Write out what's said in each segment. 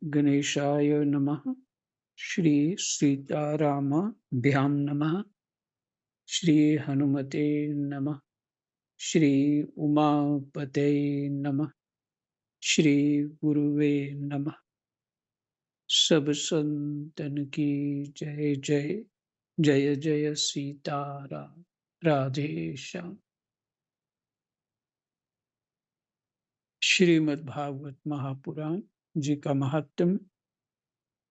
गणेशाय नमः। श्री सीतारामाभ्यां नमः। श्री हनुमते नमः। श्री उमापते नमः। श्री गुरुवे नमः। सब संतन की जय जय। जय जय सीताराम। राधे श्याम। श्रीमद् भागवत महापुराण जी का महात्म्य,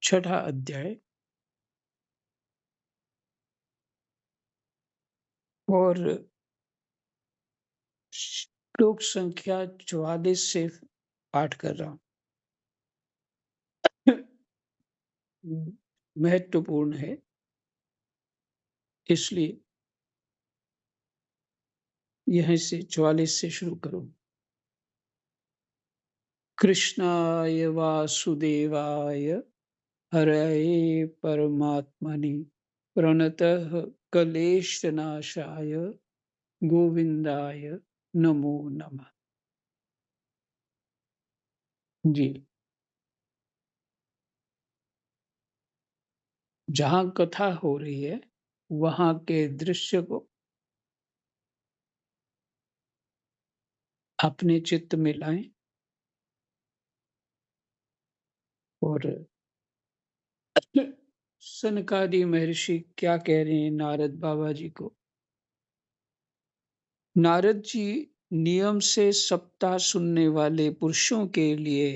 छठा अध्याय और श्लोक संख्या 44 से पाठ कर रहा हूँ। महत्वपूर्ण है, इसलिए यहीं से 44 से शुरू करूँ। कृष्णाय वासुदेवाय हरये परमात्मनि प्रणतः क्लेशनाशाय गोविंदाय नमो नमः। जी, जहाँ कथा हो रही है वहां के दृश्य को अपने चित्त में लाएं और सनकादि महर्षि क्या कह रहे हैं नारद बाबा जी को। नारद जी नियम से सप्ताह सुनने वाले पुरुषों के लिए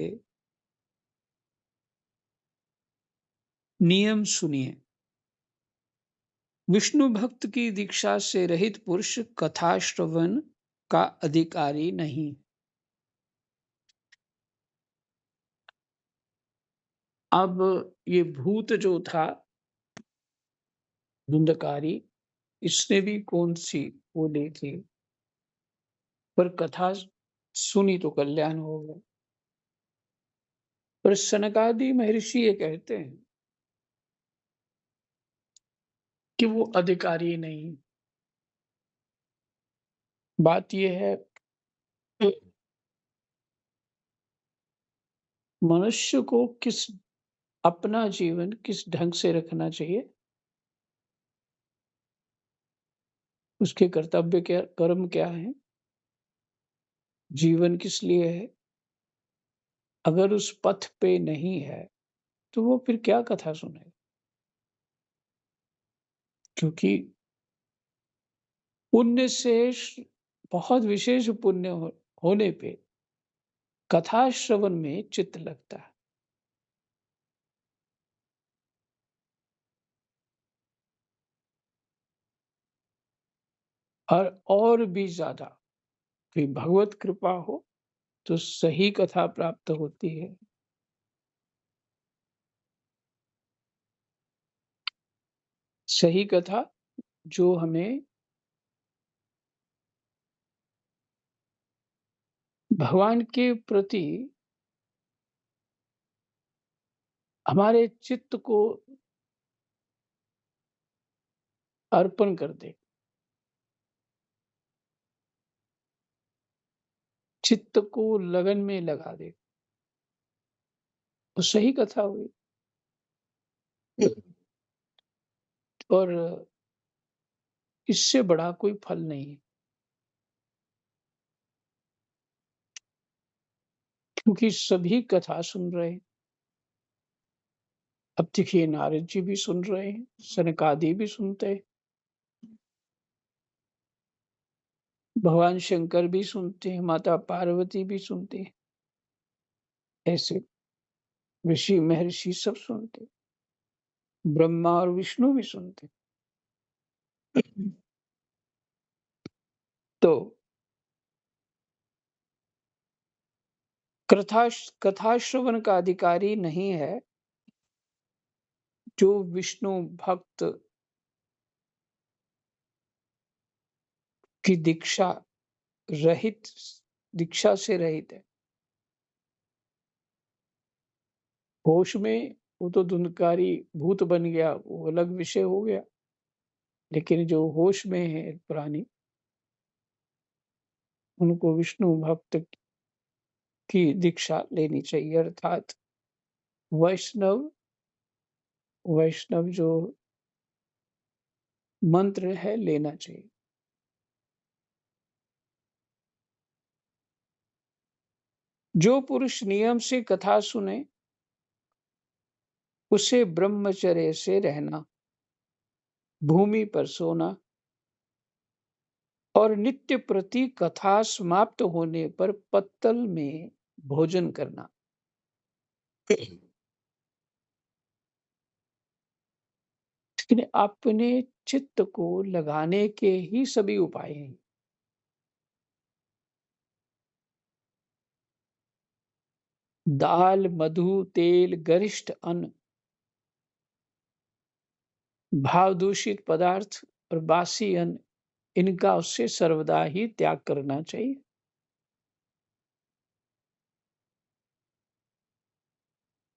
नियम सुनिए। विष्णु भक्त की दीक्षा से रहित पुरुष कथा श्रवण का अधिकारी नहीं। अब ये भूत जो था धुंधकारी, इसने भी कौन सी वो देखी, पर कथा सुनी तो कल्याण होगा। पर सनकादि महर्षि ये कहते हैं कि वो अधिकारी नहीं। बात ये है कि मनुष्य को अपना जीवन किस ढंग से रखना चाहिए, उसके कर्तव्य क्या, कर्म क्या है, जीवन किस लिए है। अगर उस पथ पे नहीं है तो वो फिर क्या कथा सुने। क्योंकि पुण्य से बहुत विशेष पुण्य होने पे कथा श्रवण में चित्त लगता है। और भी ज्यादा कि भगवत कृपा हो तो सही कथा प्राप्त होती है। सही कथा जो हमें भगवान के प्रति हमारे चित्त को अर्पण कर दे, चित्त को लगन में लगा दे, तो सही कथा हुई। और इससे बड़ा कोई फल नहीं है। क्योंकि सभी कथा सुन रहे हैं। अब देखिए नारद जी भी सुन रहे हैं, सनकादि भी सुनते हैं, भगवान शंकर भी सुनते हैं, माता पार्वती भी सुनते हैं, ऐसे ऋषि महर्षि सब सुनते हैं, ब्रह्मा और विष्णु भी सुनते हैं। तो कथा श्रवण का अधिकारी नहीं है जो विष्णु भक्त की रहित दीक्षा से रहित है। होश में वो तो धुंधकारी भूत बन गया, वो अलग विषय हो गया। लेकिन जो होश में है प्राणी, उनको विष्णु भक्त की दीक्षा लेनी चाहिए। अर्थात वैष्णव वैष्णव जो मंत्र है लेना चाहिए। जो पुरुष नियम से कथा सुने, उसे ब्रह्मचर्य से रहना, भूमि पर सोना और नित्य प्रति कथा समाप्त होने पर पत्तल में भोजन करना। लेकिन अपने चित्त को लगाने के ही सभी उपाय हैं। दाल, मधु, तेल, गरिष्ठ अन्न, भाव दूषित पदार्थ और बासी अन्न, इनका उससे सर्वदा ही त्याग करना चाहिए।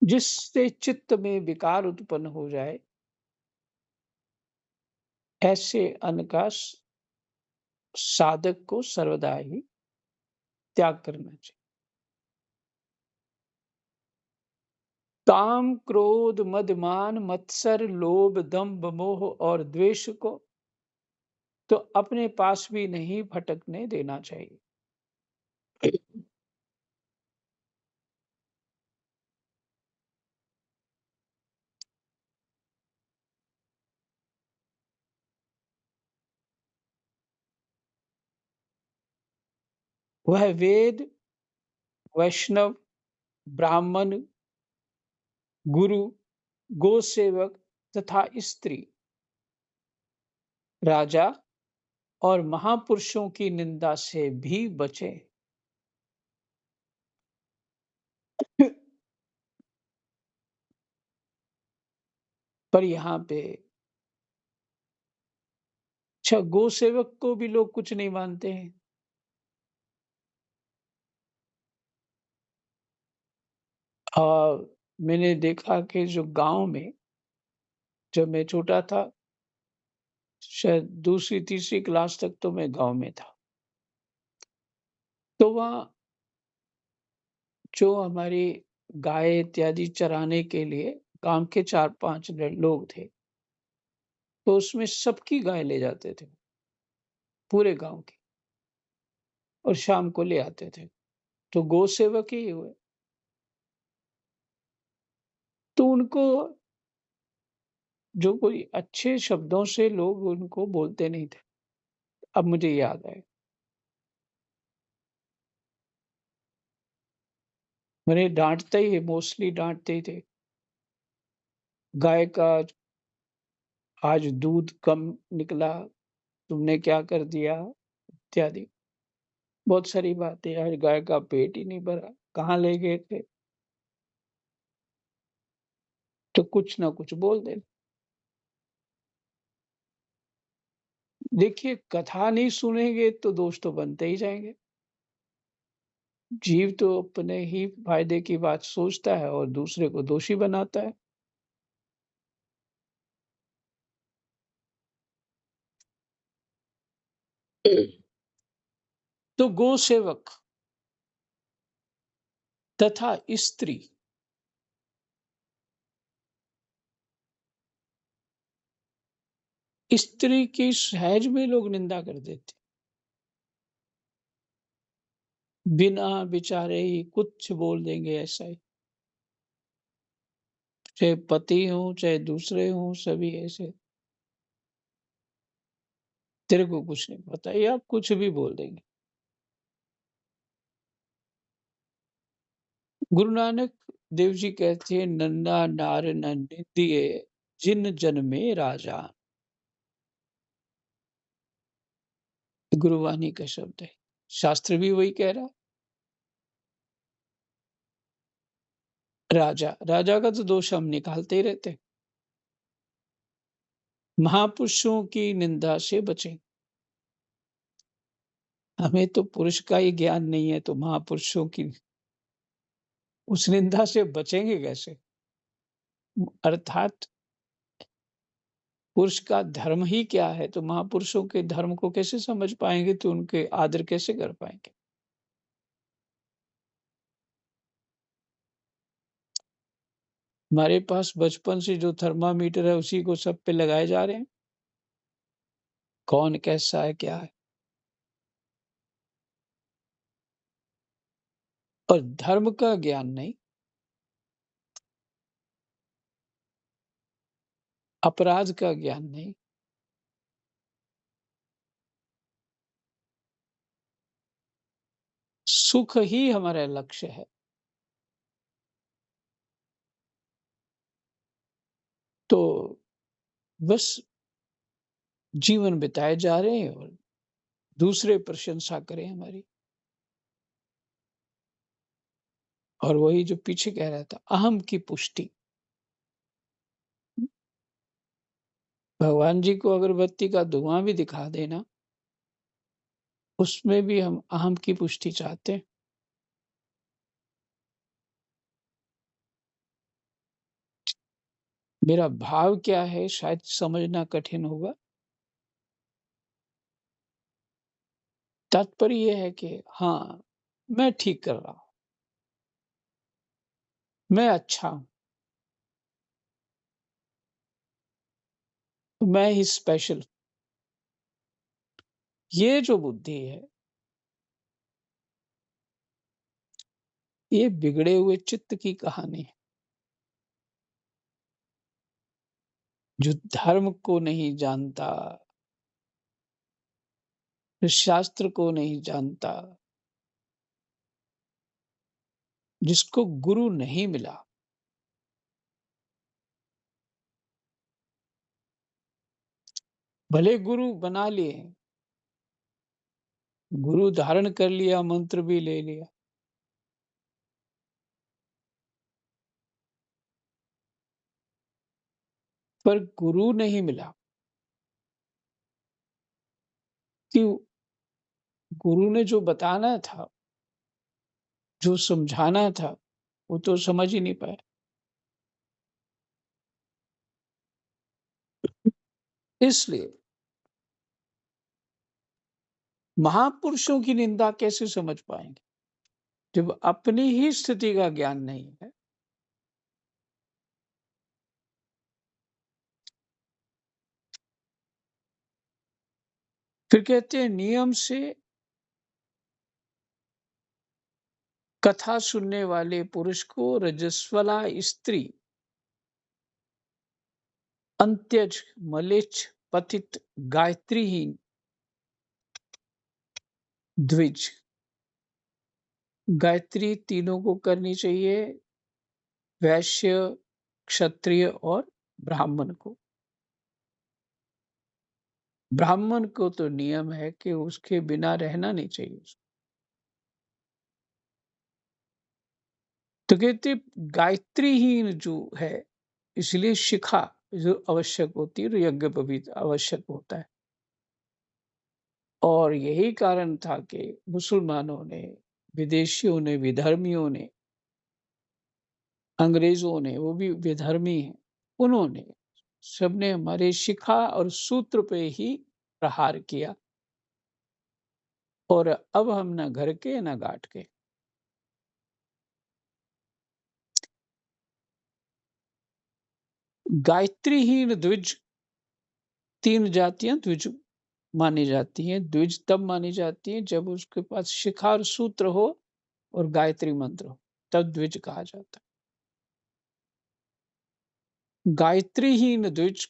जिससे चित्त में विकार उत्पन्न हो जाए, ऐसे अन्न का साधक को सर्वदा ही त्याग करना चाहिए। काम, क्रोध, मद, मान, मत्सर, लोभ, दंभ, मोह और द्वेष को तो अपने पास भी नहीं भटकने देना चाहिए। वह वेद, वैष्णव, ब्राह्मण, गुरु, गोसेवक तथा स्त्री, राजा और महापुरुषों की निंदा से भी बचे। पर यहाँ पे अच्छा, गोसेवक को भी लोग कुछ नहीं मानते हैं। मैंने देखा कि जो गांव में, जब मैं छोटा था, शायद दूसरी तीसरी क्लास तक तो मैं गांव में था, तो वहाँ जो हमारी गाय इत्यादि चराने के लिए गांव के 4-5 लोग थे, तो उसमें सबकी गाय ले जाते थे, पूरे गांव की, और शाम को ले आते थे। तो गौ सेवक ही हुए। तो उनको जो कोई अच्छे शब्दों से लोग उनको बोलते नहीं थे। अब मुझे याद आया, मैंने डांटते ही, मोस्टली डांटते ही थे, गाय का आज दूध कम निकला, तुमने क्या कर दिया, इत्यादि। बहुत सारी बातें, आज गाय का पेट ही नहीं भरा, कहाँ ले गए थे, तो कुछ ना कुछ बोल दे। देखिए, कथा नहीं सुनेंगे तो दोष तो बनते ही जाएंगे। जीव तो अपने ही फायदे की बात सोचता है और दूसरे को दोषी बनाता है। तो गौ सेवक तथा स्त्री, स्त्री की सहज में लोग निंदा कर देते, बिना विचारे ही कुछ बोल देंगे ऐसा ही। चाहे पति हो चाहे दूसरे हो, सभी ऐसे, तेरे को कुछ नहीं पता, ये आप कुछ भी बोल देंगे। गुरु नानक देव जी कहते हैं, नन्ना नार न निंदिए जिन जन में राजा। गुरुवाणी का शब्द है, शास्त्र भी वही कह रहा है। राजा, राजा का तो दोष हम निकालते ही रहते। महापुरुषों की निंदा से बचें। हमें तो पुरुष का ही ज्ञान नहीं है, तो महापुरुषों की उस निंदा से बचेंगे कैसे? अर्थात पुरुष का धर्म ही क्या है, तो महापुरुषों के धर्म को कैसे समझ पाएंगे, तो उनके आदर कैसे कर पाएंगे? हमारे पास बचपन से जो थर्मामीटर है उसी को सब पे लगाए जा रहे हैं। कौन कैसा है, क्या है? और धर्म का ज्ञान नहीं, अपराध का ज्ञान नहीं, सुख ही हमारा लक्ष्य है। तो बस जीवन बिताए जा रहे हैं और दूसरे प्रशंसा करें हमारी। और वही जो पीछे कह रहा था, अहम की पुष्टि। भगवान जी को अगरबत्ती का धुआं भी दिखा देना, उसमें भी हम अहम की पुष्टि चाहते हैं। मेरा भाव क्या है शायद समझना कठिन होगा। तात्पर्य ये है कि हाँ, मैं ठीक कर रहा हूँ, मैं अच्छा हूँ, मैं ही स्पेशल। ये जो बुद्धि है, ये बिगड़े हुए चित्त की कहानी है, जो धर्म को नहीं जानता, जो शास्त्र को नहीं जानता, जिसको गुरु नहीं मिला। भले गुरु बना लिए, गुरु धारण कर लिया, मंत्र भी ले लिया, पर गुरु नहीं मिला। कि गुरु ने जो बताना था, जो समझाना था, वो तो समझ ही नहीं पाए। इसलिए महापुरुषों की निंदा कैसे समझ पाएंगे जब अपनी ही स्थिति का ज्ञान नहीं है। फिर कहते हैं नियम से कथा सुनने वाले पुरुष को रजस्वला स्त्री अंत्यज मलेच्छ पतित गायत्रीहीन द्विज। गायत्री तीनों को करनी चाहिए, वैश्य, क्षत्रिय और ब्राह्मण को। ब्राह्मण को तो नियम है कि उसके बिना रहना नहीं चाहिए। तो कहते गायत्रीहीन जो है, इसलिए शिखा जो आवश्यक होती है, तो यज्ञ पवित्र आवश्यक होता है। और यही कारण था कि मुसलमानों ने, विदेशियों ने, विधर्मियों ने, अंग्रेजों ने, वो भी विधर्मी हैं, उन्होंने सबने हमारे शिखा और सूत्र पे ही प्रहार किया। और अब हम ना घर के ना घाट के। गायत्रीहीन द्विज, तीन जातियां द्विज मानी जाती हैं। द्विज तब मानी जाती हैं जब उसके पास शिखा और सूत्र हो और गायत्री मंत्र हो, तब द्विज कहा जाता है। गायत्रीहीन द्विज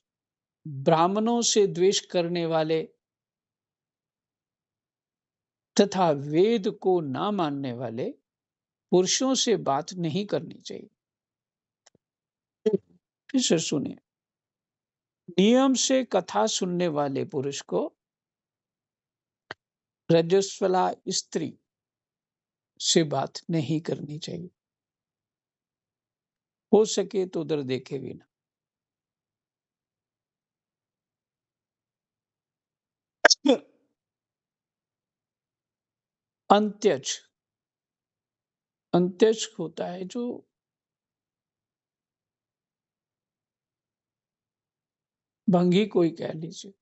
ब्राह्मणों से द्वेष करने वाले तथा वेद को ना मानने वाले पुरुषों से बात नहीं करनी चाहिए। फिर से सुने, नियम से कथा सुनने वाले पुरुष को रजस्वला स्त्री से बात नहीं करनी चाहिए। हो सके तो उधर देखे भी ना। अंत्यज, अंत्यज होता है जो भंगी कोई कह लीजिए।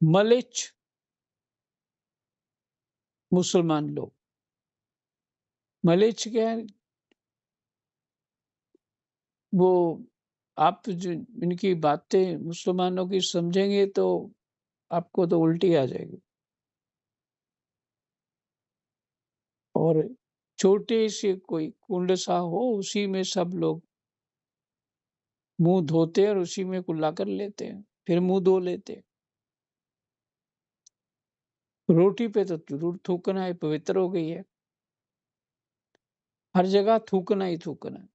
मलेच्छ मुसलमान लोग। मलेच्छ क्या है? वो आप जो इनकी बातें मुसलमानों की समझेंगे तो आपको तो उल्टी आ जाएगी। और छोटे से कोई कुंड सा हो, उसी में सब लोग मुँह धोते हैं और उसी में कुल्ला कर लेते हैं, फिर मुँह धो लेते हैं। रोटी पे तो ज़रूर थूकना है, पवित्र हो गई है। हर जगह थूकना ही थूकना है।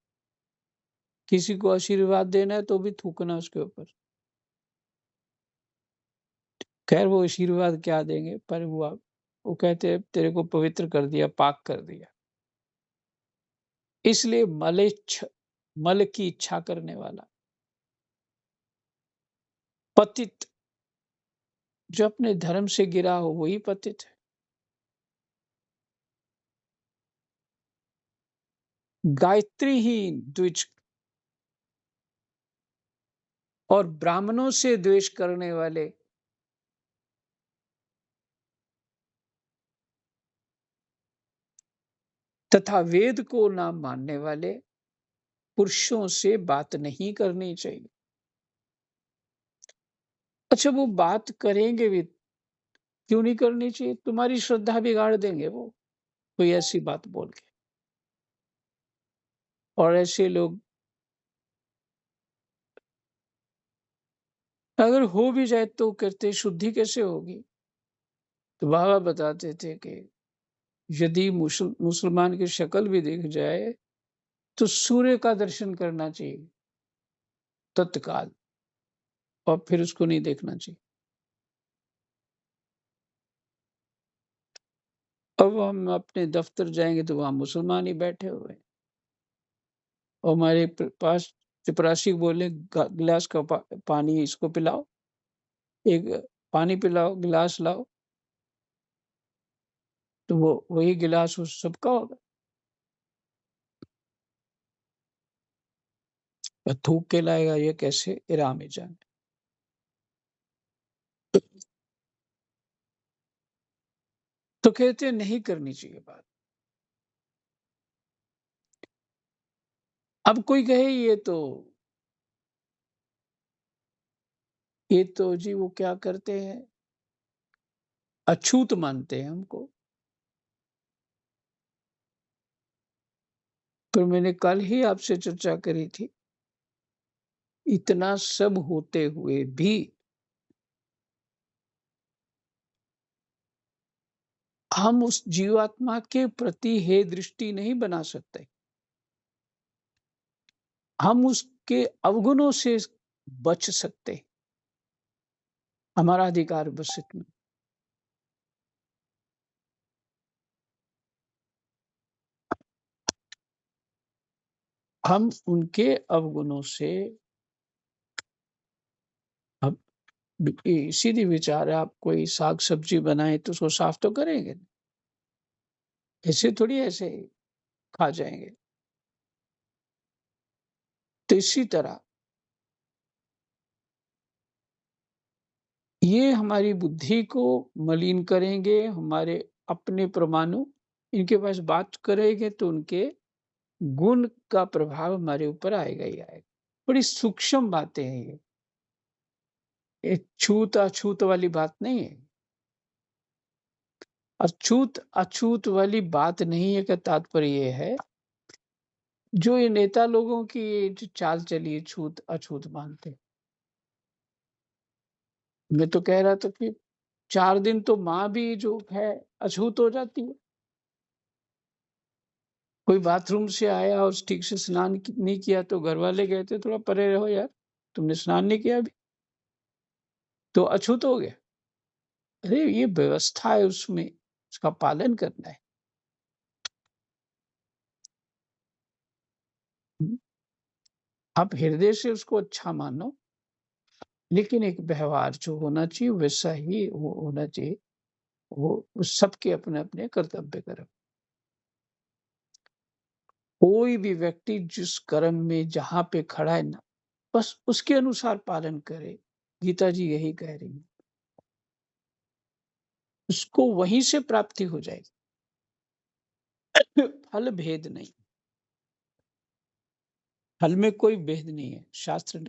किसी को आशीर्वाद देना है तो भी थूकना उसके ऊपर। खैर वो आशीर्वाद क्या देंगे, पर वो कहते हैं तेरे को पवित्र कर दिया, पाक कर दिया। इसलिए मल की इच्छा करने वाला, पतित, जो अपने धर्म से गिरा हो वही पतित है। गायत्री ही द्विज और ब्राह्मणों से द्वेष करने वाले तथा वेद को ना मानने वाले पुरुषों से बात नहीं करनी चाहिए। अच्छा, वो बात करेंगे भी, क्यों नहीं करनी चाहिए? तुम्हारी श्रद्धा बिगाड़ देंगे वो, कोई ऐसी बात बोल के। और ऐसे लोग अगर हो भी जाए तो कहते शुद्धि कैसे होगी? तो बाबा बताते थे कि यदि मुसलमान की शक्ल भी दिख जाए तो सूर्य का दर्शन करना चाहिए तत्काल, और फिर उसको नहीं देखना चाहिए। अब हम अपने दफ्तर जाएंगे तो वहां मुसलमान ही बैठे हुए हैं, और हमारे पास चपरासी बोले गिलास का पानी इसको पिलाओ, एक पानी पिलाओ, गिलास लाओ, तो वो वही गिलास उस सबका होगा। थूक के लाएगा ये कैसे, इराम में जाने। तो कहते हैं नहीं करनी चाहिए बात। अब कोई कहे ये तो जी वो क्या करते हैं, अछूत मानते हैं हमको। पर मैंने कल ही आपसे चर्चा करी थी, इतना सब होते हुए भी हम उस जीवात्मा के प्रति हे दृष्टि नहीं बना सकते। हम उसके अवगुणों से बच सकते, हमारा अधिकार बस इतना। हम उनके अवगुणों से, अब सीधी विचार है, आप कोई साग सब्जी बनाए तो उसको साफ तो करेंगे, ऐसे थोड़ी ऐसे खा जाएंगे। तो इसी तरह ये हमारी बुद्धि को मलिन करेंगे, हमारे अपने परमाणु इनके पास बात करेंगे तो उनके गुण का प्रभाव हमारे ऊपर आएगा ही आएगा। बड़ी सूक्ष्म बातें हैं ये छूत अछूत वाली बात नहीं है। अछूत अछूत वाली बात नहीं है का तात्पर्य ये है, जो ये नेता लोगों की ये जो चाल चली है छूत अछूत मानते हैं। मैं तो कह रहा था कि 4 दिन तो माँ भी जो है अछूत हो जाती है। कोई बाथरूम से आया और ठीक से स्नान नहीं किया तो घर वाले कहते थोड़ा परे रहो यार, तुमने स्नान नहीं किया अभी, तो अछूत हो गया। अरे ये व्यवस्था है, उसमें उसका पालन करना है। हम्म, आप हृदय से उसको अच्छा मानो, लेकिन एक व्यवहार जो होना चाहिए वैसा ही वो होना चाहिए। वो सबके अपने अपने कर्तव्य कर्म। कोई भी व्यक्ति जिस कर्म में जहां पे खड़ा है ना, बस उसके अनुसार पालन करे। गीता जी यही कह रही है, उसको वहीं से प्राप्ति हो जाएगी। फल भेद नहीं। फल में कोई भेद नहीं है, शास्त्र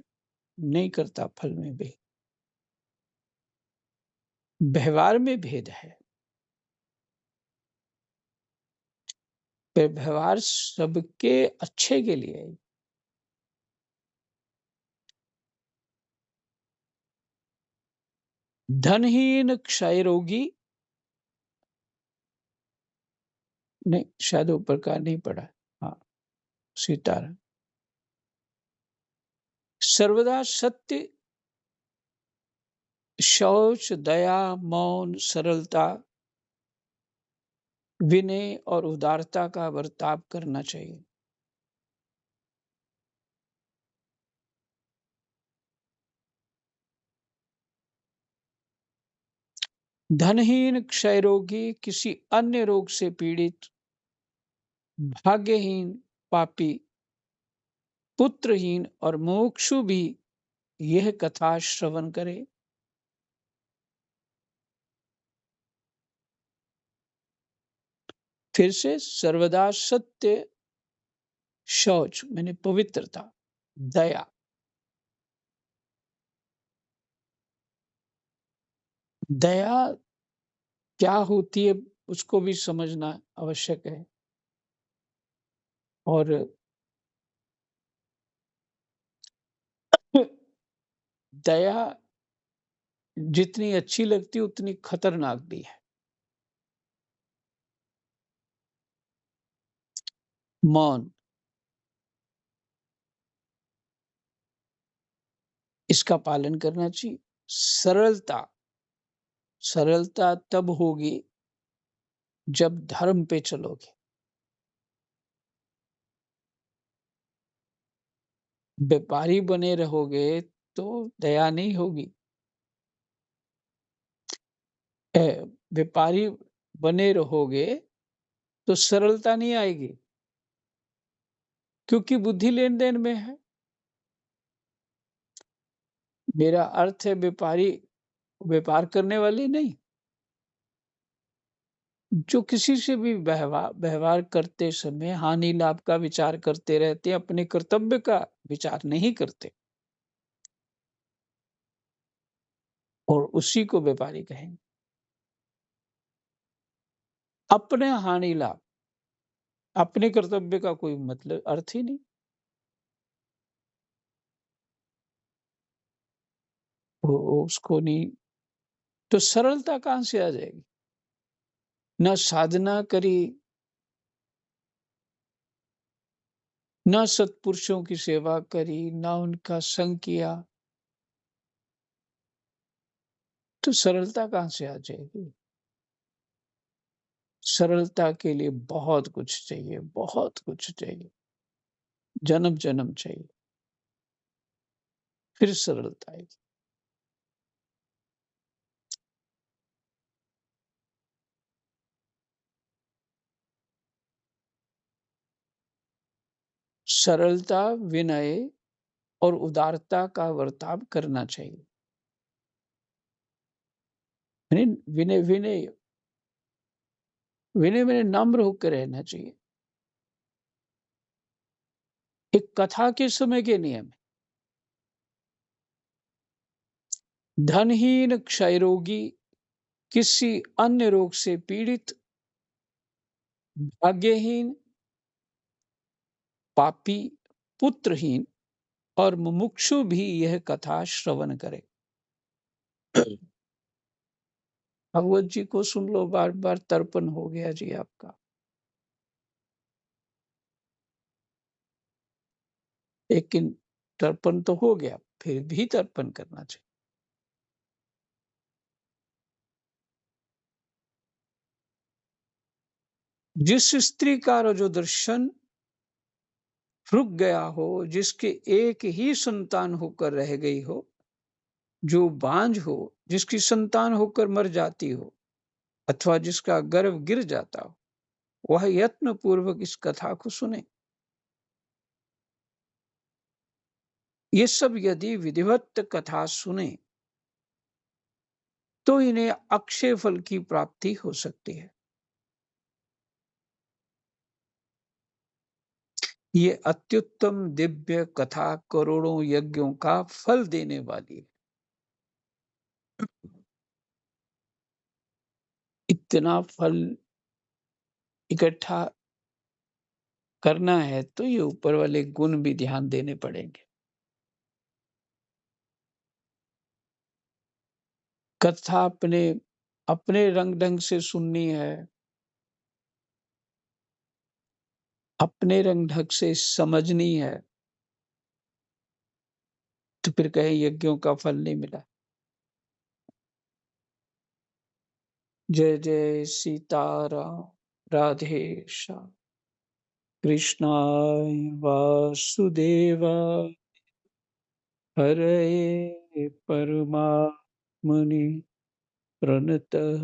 नहीं करता फल में भेद। व्यवहार में भेद है, व्यवहार सबके अच्छे के लिए है। धनहीन क्षय रोगी, नहीं शायद ऊपर का नहीं पढ़ा। हाँ, सीताराम। सर्वदा सत्य, शौच, दया, मौन, सरलता, विनय और उदारता का बर्ताव करना चाहिए। धनहीन क्षय रोगी, किसी अन्य रोग से पीड़ित, भाग्यहीन, पापी, पुत्रहीन और मुमुक्षु भी यह कथा श्रवण करे। फिर से, सर्वदा सत्य, शौच मैंने पवित्रता, दया, दया क्या होती है उसको भी समझना आवश्यक है। और दया जितनी अच्छी लगती है उतनी खतरनाक भी है। मौन, इसका पालन करना चाहिए। सरलता, सरलता तब होगी जब धर्म पे चलोगे। व्यापारी बने रहोगे तो दया नहीं होगी। व्यापारी बने रहोगे तो सरलता नहीं आएगी, क्योंकि बुद्धि लेन देन में है। मेरा अर्थ है व्यापारी व्यापार करने वाले नहीं, जो किसी से भी व्यवहार व्यवहार करते समय हानि लाभ का विचार करते रहते हैं, अपने कर्तव्य का विचार नहीं करते, और उसी को व्यापारी कहेंगे। अपने हानि लाभ, अपने कर्तव्य का कोई मतलब अर्थ ही नहीं। वो उसको नहीं, तो सरलता कहाँ से आ जाएगी? न साधना करी, न सत्पुरुषों की सेवा करी, न उनका संग किया, तो सरलता कहाँ से आ जाएगी? सरलता के लिए बहुत कुछ चाहिए, बहुत कुछ चाहिए, जन्म जन्म चाहिए, फिर सरलता आएगी। सरलता, विनय और उदारता का बर्ताव करना चाहिए। विनय विनय विनय में नम्र होकर रहना चाहिए। एक कथा के समय के नियम है। धनहीन, क्षयरोगी, किसी अन्य रोग से पीड़ित, भाग्यहीन, पापी, पुत्रहीन और मुमुक्षु भी यह कथा श्रवण करे। भगवत जी को सुन लो, बार बार तर्पण हो गया जी आपका। लेकिन तर्पण तो हो गया, फिर भी तर्पण करना चाहिए। जिस स्त्री का रजोदर्शन रुक गया हो, जिसके एक ही संतान होकर रह गई हो, जो बांझ हो, जिसकी संतान होकर मर जाती हो, अथवा जिसका गर्भ गिर जाता हो, वह यत्न पूर्वक इस कथा को सुने। ये सब यदि विधिवत कथा सुने तो इन्हें अक्षय फल की प्राप्ति हो सकती है। ये अत्युत्तम दिव्य कथा करोड़ों यज्ञों का फल देने वाली है। इतना फल इकट्ठा करना है तो ये ऊपर वाले गुण भी ध्यान देने पड़ेंगे। कथा अपने अपने रंग ढंग से सुननी है, अपने रंग ढंग से समझनी है, तो फिर कहें यज्ञों का फल नहीं मिला। जय जय सीताराम, राधे श्याम, कृष्णाय वासुदेवाय, हरये परमात्मने, प्रणतः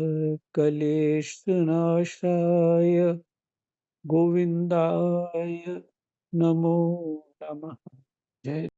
क्लेशनाशाय गोविन्दाय नमो नमः। जय